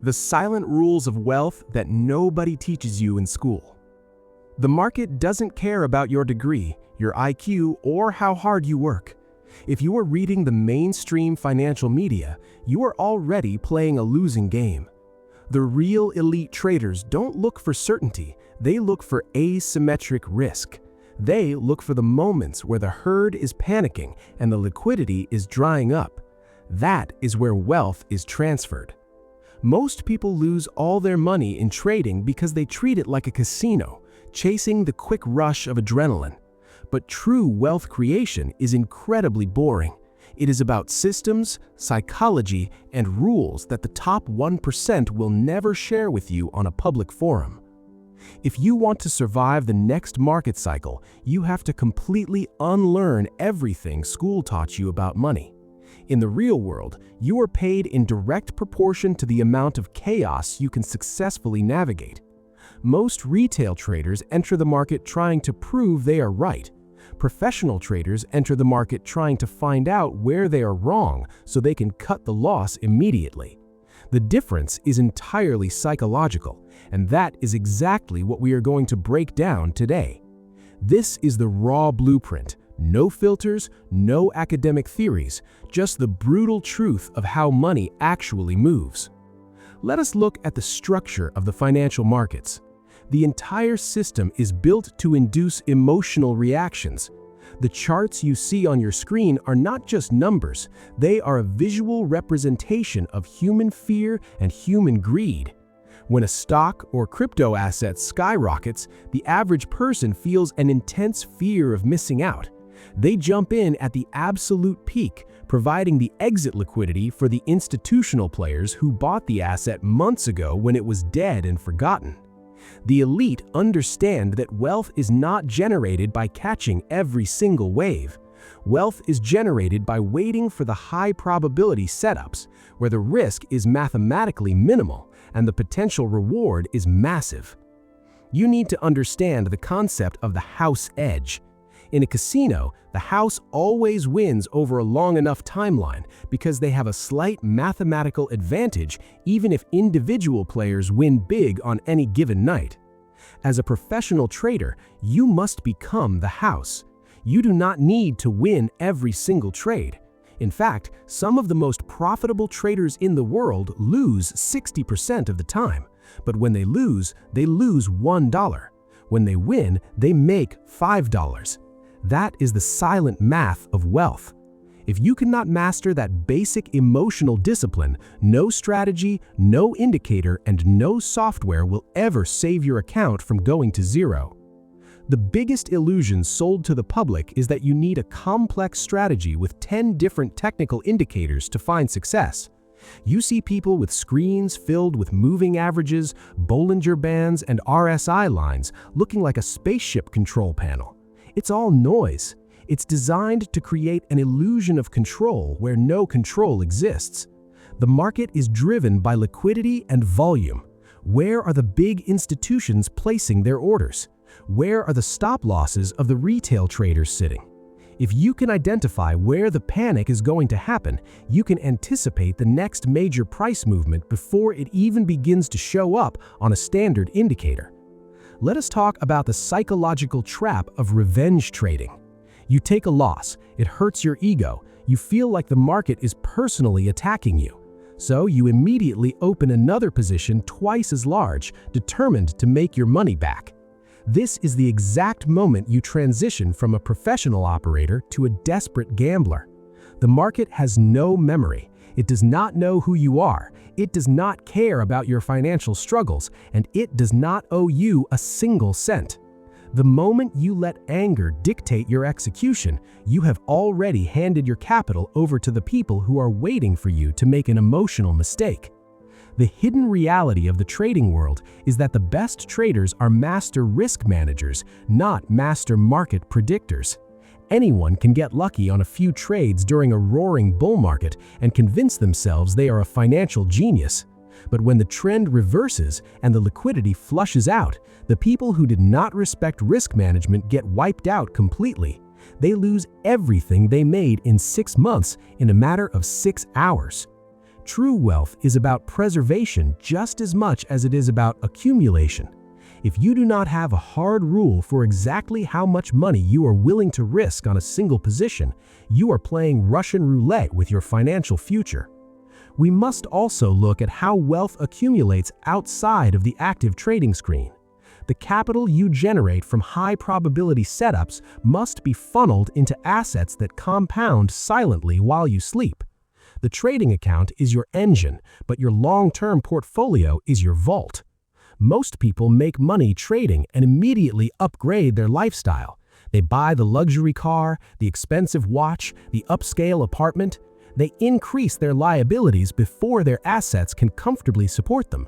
The silent rules of wealth that nobody teaches you in school. The market doesn't care about your degree, your IQ, or how hard you work. If you are reading the mainstream financial media, you are already playing a losing game. The real elite traders don't look for certainty, they look for asymmetric risk. They look for the moments where the herd is panicking and the liquidity is drying up. That is where wealth is transferred. Most people lose all their money in trading because they treat it like a casino, chasing the quick rush of adrenaline. But true wealth creation is incredibly boring. It is about systems, psychology, and rules that the top 1% will never share with you on a public forum. If you want to survive the next market cycle, you have to completely unlearn everything school taught you about money. In the real world, you are paid in direct proportion to the amount of chaos you can successfully navigate. Most retail traders enter the market trying to prove they are right. Professional traders enter the market trying to find out where they are wrong so they can cut the loss immediately. The difference is entirely psychological, and that is exactly what we are going to break down today. This is the raw blueprint. No filters, no academic theories, just the brutal truth of how money actually moves. Let us look at the structure of the financial markets. The entire system is built to induce emotional reactions. The charts you see on your screen are not just numbers, they are a visual representation of human fear and human greed. When a stock or crypto asset skyrockets, the average person feels an intense fear of missing out. They jump in at the absolute peak, providing the exit liquidity for the institutional players who bought the asset months ago when it was dead and forgotten. The elite understand that wealth is not generated by catching every single wave. Wealth is generated by waiting for the high probability setups, where the risk is mathematically minimal and the potential reward is massive. You need to understand the concept of the house edge. In a casino, the house always wins over a long enough timeline because they have a slight mathematical advantage even if individual players win big on any given night. As a professional trader, you must become the house. You do not need to win every single trade. In fact, some of the most profitable traders in the world lose 60% of the time. But when they lose $1. When they win, they make $5. That is the silent math of wealth. If you cannot master that basic emotional discipline, no strategy, no indicator, and no software will ever save your account from going to zero. The biggest illusion sold to the public is that you need a complex strategy with 10 different technical indicators to find success. You see people with screens filled with moving averages, Bollinger Bands, and RSI lines looking like a spaceship control panel. It's all noise. It's designed to create an illusion of control where no control exists. The market is driven by liquidity and volume. Where are the big institutions placing their orders? Where are the stop losses of the retail traders sitting? If you can identify where the panic is going to happen, you can anticipate the next major price movement before it even begins to show up on a standard indicator. Let us talk about the psychological trap of revenge trading. You take a loss, it hurts your ego, you feel like the market is personally attacking you. So you immediately open another position twice as large, determined to make your money back. This is the exact moment you transition from a professional operator to a desperate gambler. The market has no memory. It does not know who you are. It does not care about your financial struggles, and it does not owe you a single cent. The moment you let anger dictate your execution, you have already handed your capital over to the people who are waiting for you to make an emotional mistake. The hidden reality of the trading world is that the best traders are master risk managers, not master market predictors. Anyone can get lucky on a few trades during a roaring bull market and convince themselves they are a financial genius. But when the trend reverses and the liquidity flushes out, the people who did not respect risk management get wiped out completely. They lose everything they made in 6 months in a matter of 6 hours. True wealth is about preservation just as much as it is about accumulation. If you do not have a hard rule for exactly how much money you are willing to risk on a single position, you are playing Russian roulette with your financial future. We must also look at how wealth accumulates outside of the active trading screen. The capital you generate from high-probability setups must be funneled into assets that compound silently while you sleep. The trading account is your engine, but your long-term portfolio is your vault. Most people make money trading and immediately upgrade their lifestyle. They buy the luxury car, the expensive watch, the upscale apartment. They increase their liabilities before their assets can comfortably support them.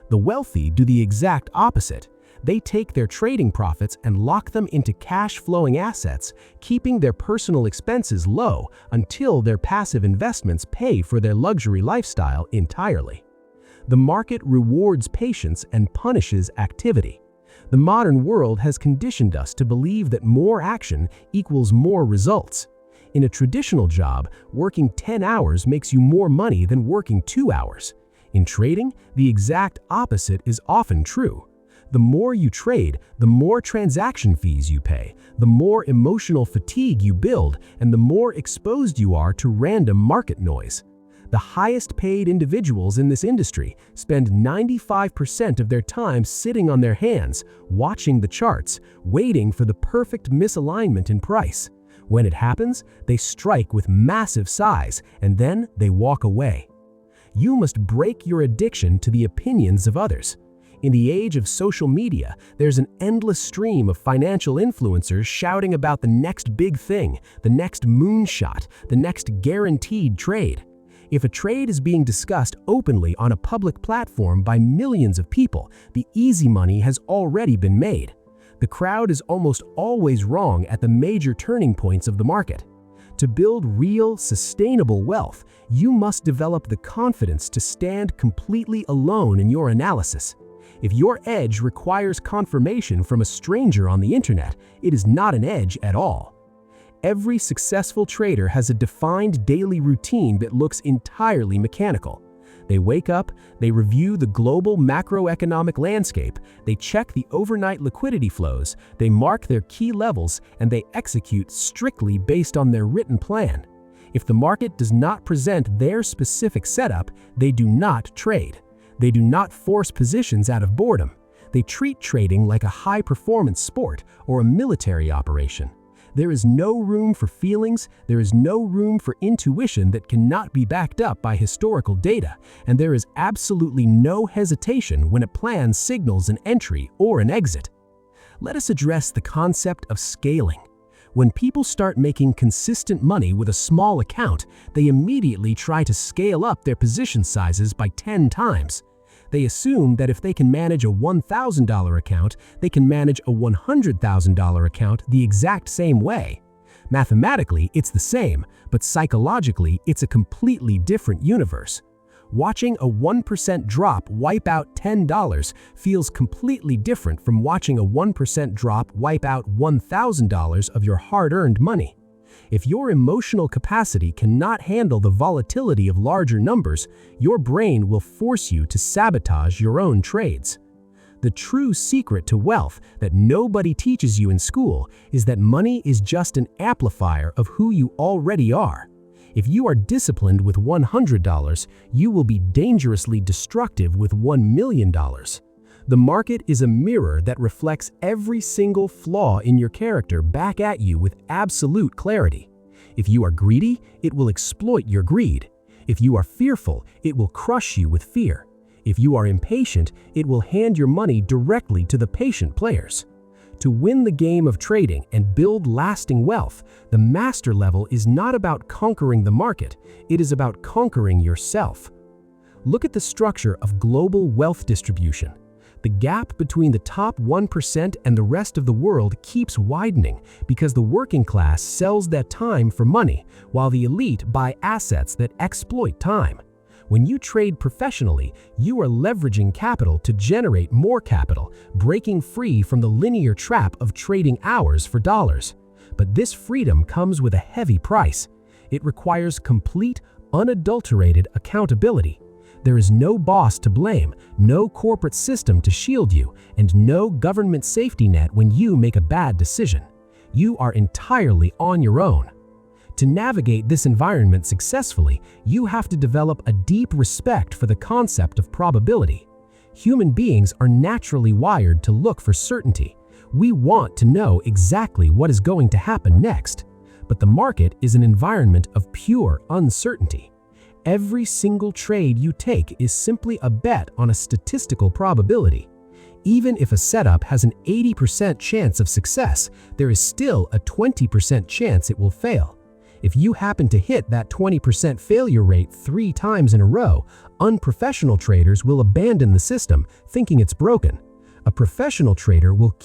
The wealthy do the exact opposite. They take their trading profits and lock them into cash-flowing assets, keeping their personal expenses low until their passive investments pay for their luxury lifestyle entirely. The market rewards patience and punishes activity. The modern world has conditioned us to believe that more action equals more results. In a traditional job, working 10 hours makes you more money than working 2 hours. In trading, the exact opposite is often true. The more you trade, the more transaction fees you pay, the more emotional fatigue you build, and the more exposed you are to random market noise. The highest-paid individuals in this industry spend 95% of their time sitting on their hands, watching the charts, waiting for the perfect misalignment in price. When it happens, they strike with massive size, and then they walk away. You must break your addiction to the opinions of others. In the age of social media, there's an endless stream of financial influencers shouting about the next big thing, the next moonshot, the next guaranteed trade. If a trade is being discussed openly on a public platform by millions of people, the easy money has already been made. The crowd is almost always wrong at the major turning points of the market. To build real, sustainable wealth, you must develop the confidence to stand completely alone in your analysis. If your edge requires confirmation from a stranger on the internet, it is not an edge at all. Every successful trader has a defined daily routine that looks entirely mechanical. They wake up, they review the global macroeconomic landscape, they check the overnight liquidity flows, they mark their key levels, and they execute strictly based on their written plan. If the market does not present their specific setup, they do not trade. They do not force positions out of boredom. They treat trading like a high-performance sport or a military operation. There is no room for feelings, there is no room for intuition that cannot be backed up by historical data, and there is absolutely no hesitation when a plan signals an entry or an exit. Let us address the concept of scaling. When people start making consistent money with a small account, they immediately try to scale up their position sizes by 10 times. They assume that if they can manage a $1,000 account, they can manage a $100,000 account the exact same way. Mathematically, it's the same, but psychologically, it's a completely different universe. Watching a 1% drop wipe out $10 feels completely different from watching a 1% drop wipe out $1,000 of your hard-earned money. If your emotional capacity cannot handle the volatility of larger numbers, your brain will force you to sabotage your own trades. The true secret to wealth that nobody teaches you in school is that money is just an amplifier of who you already are. If you are disciplined with $100, you will be dangerously destructive with $1 million. The market is a mirror that reflects every single flaw in your character back at you with absolute clarity. If you are greedy, it will exploit your greed. If you are fearful, it will crush you with fear. If you are impatient, it will hand your money directly to the patient players. To win the game of trading and build lasting wealth, the master level is not about conquering the market, it is about conquering yourself. Look at the structure of global wealth distribution. The gap between the top 1% and the rest of the world keeps widening because the working class sells that time for money, while the elite buy assets that exploit time. When you trade professionally, you are leveraging capital to generate more capital, breaking free from the linear trap of trading hours for dollars. But this freedom comes with a heavy price. It requires complete, unadulterated accountability. There is no boss to blame, no corporate system to shield you, and no government safety net when you make a bad decision. You are entirely on your own. To navigate this environment successfully, you have to develop a deep respect for the concept of probability. Human beings are naturally wired to look for certainty. We want to know exactly what is going to happen next. But the market is an environment of pure uncertainty. Every single trade you take is simply a bet on a statistical probability. Even if a setup has an 80% chance of success, there is still a 20% chance it will fail. If you happen to hit that 20% failure rate 3 times in a row, unprofessional traders will abandon the system, thinking it's broken. A professional trader will